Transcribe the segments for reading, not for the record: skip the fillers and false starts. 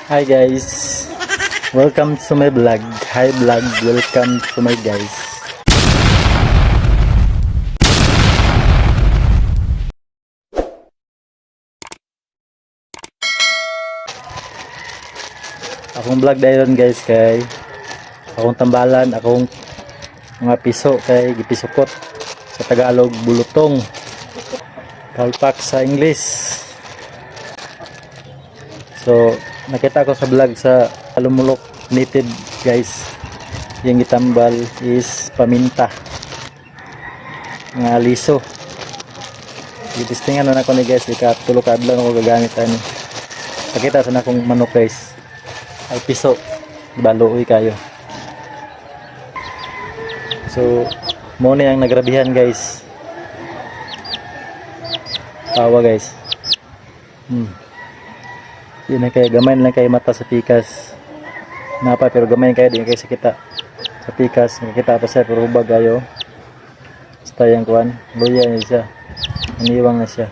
Hi guys, welcome to my vlog. Hi vlog, welcome to my guys. Akong vlog dayon guys kay akong tambalan, akong mga piso kay gipisukot sa Tagalog bulutong. Palpak sa English. So, nakita ko sa vlog sa Alumulok native guys. Yung gitambal is paminta. Nga liso. Gitistingan na ako ni guys, ikatulo ka adlaw ako gagamit ani. Pakita sa akong manok guys. Ay piso. Baluoy kayo. So, mo na yung nagrabihan guys. Tawa guys. Yun na kaya gamay lang kayo mata sa pikas. Napa pero gamay kayo din kayo sa kita. Sa pikas nakikita pa siya pero hubag kayo. Basta yung kuan, luya niya siya. Aniwang na siya.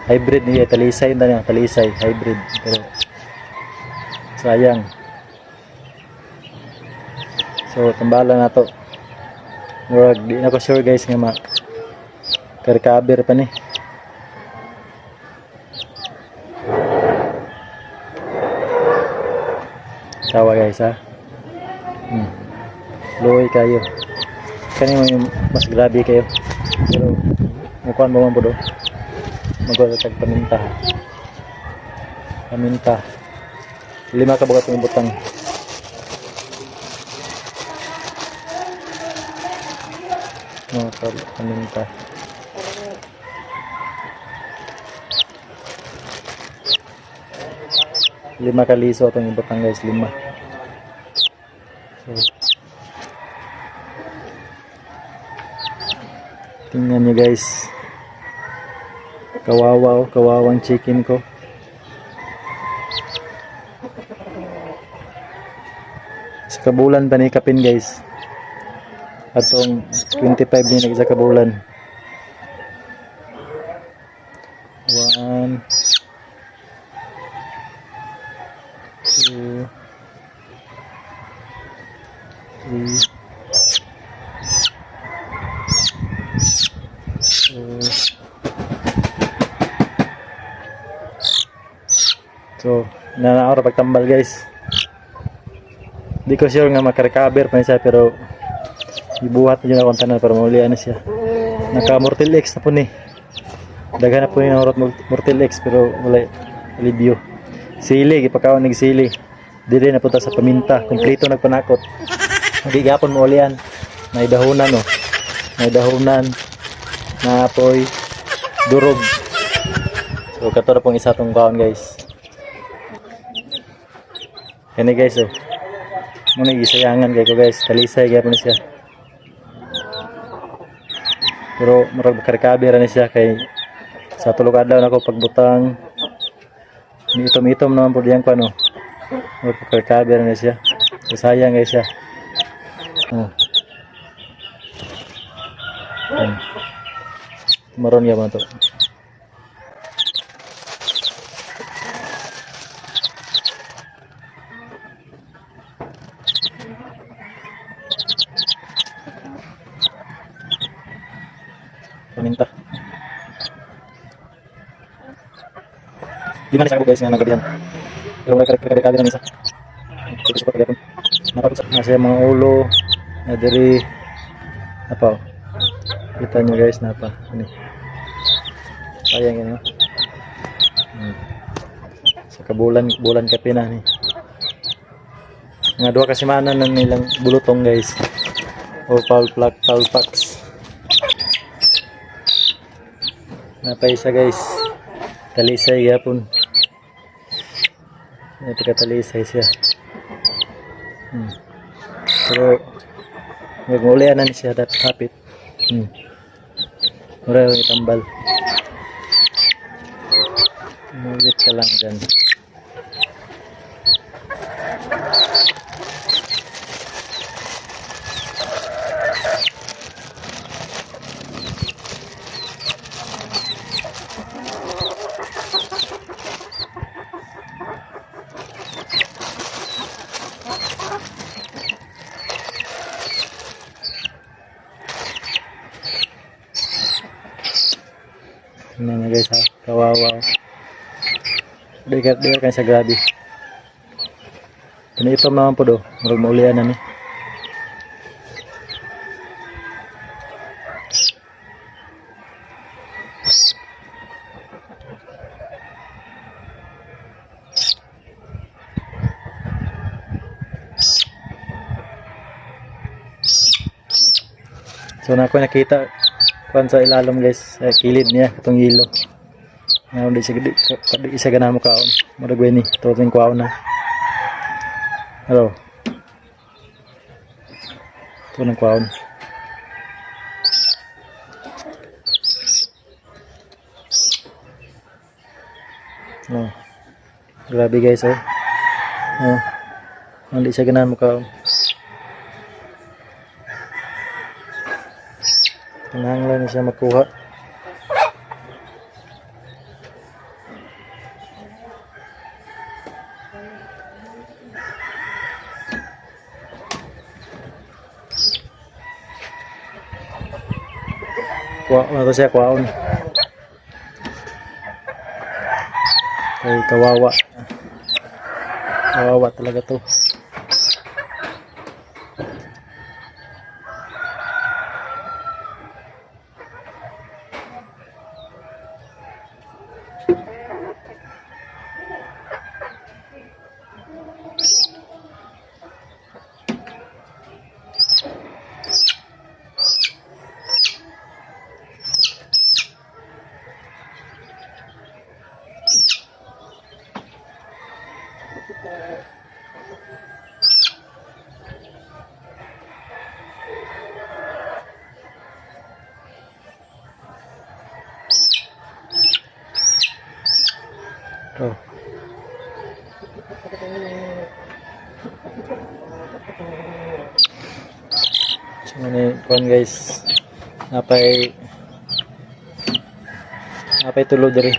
Hybrid niya, talisay na niya, talisay, hybrid. Pero sayang. So tambala na to. Murag di na ko sure guys nga ma-recover pa ni. Tawa guys ha. Luoy kayo. Kanino yung mas grabe kayo. Pero mukuhan mo man po do. Magwatag paminta ha. Paminta. 5 ka bagat yung butang. Paminta. Lima kaliso itong ibutang guys, 5. So, tingnan nyo guys. Kawawa, kawawang chicken ko. Sa kabulan pa ni kapin guys. Atong 25 ni nag sa kabulan. 1 2 3 So, nanaor pagtambal guys. Di ko sure nga makarecover pa siya pero ibuhat na dyan akong tanan para maulian na siya. Naka Mortil X na po ni. Daghan na po ni naurot Mortil X pero wala alibyo. Sili, ipakaon nagsili. Dili na punta sa paminta. Kompleto nagpanakot. Hindi gapon mo ulian. May dahunan no. May dahunan. Naapoy. Durog. So kato na pong isa tong kaon guys. Yan guys oh. Muna gisayangan kay ko guys. Talisay gapon siya. Pero murag makarecover na siya kay sa tulog adlaw nako pagbutang. Itom-itom naman po diyan ko ano. Makarecover na siya. So, sayang guys siya. Maron ya to. Paminta. Di mana sa guys nga nagabihan. Pero wala kare-kare na isa. Ito sa pagkakon. Napapit na siya mga ulo. Na diri apa? Kita nyo guys napa. Ano? Sayang yan. Sa kabulan kape na ni. Nga 2 ka semana na nilang bulutong guys. O palpaks. Napay isa guys. Talisay yapon. Ito katalisay siya. Pero mag-ulian na siya dapat hapit. Mura yung tambal. Mugit ka lang dyan. Ano na guys ha, kawawa. Di kan sa grabe. Ito naman po do, marag maulian na ni. So na ako nakita kuan sa ilalom guys, sa kilid niya katong ilo. Ngayon di siya ganamo kaon. Murag ni tuwing kuaon na. Hello. Ito ng kuaon. Oh. Grabe guys oh. Oh. Hindi siya ganamo kaon. Nanglan na siya makuha. Kuha na to siya, kuhaon. Ay, kawawa. Kawawa talaga to. Oh. So ni kon guys, napay tulo diri.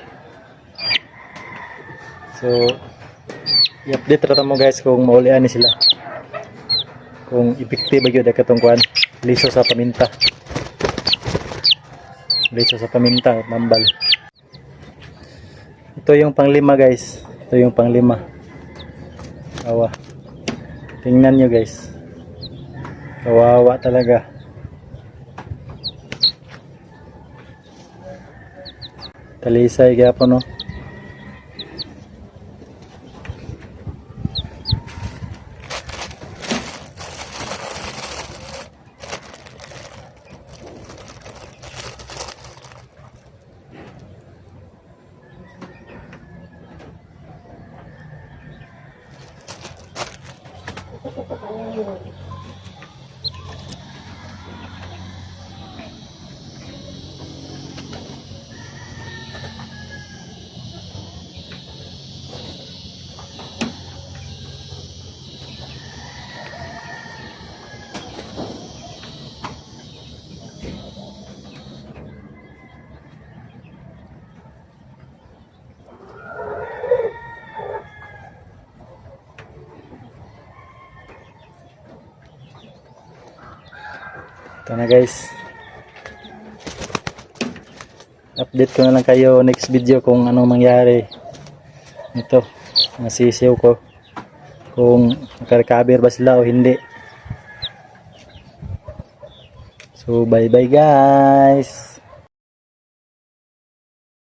So i-update rata mo guys kung maulian ni sila. Kung epektibo gyud katong kuan, liso sa paminta. Liso sa paminta, mambal. Ito yung panglima guys. Ito yung panglima. Awa. Tingnan nyo guys. Kawawa talaga. Talisay gyapon no. Ito na guys. Update ko na lang kayo next video kung anong mangyari. Ito, nasisiw ko. Kung nakarecover ba sila o hindi. So bye bye guys.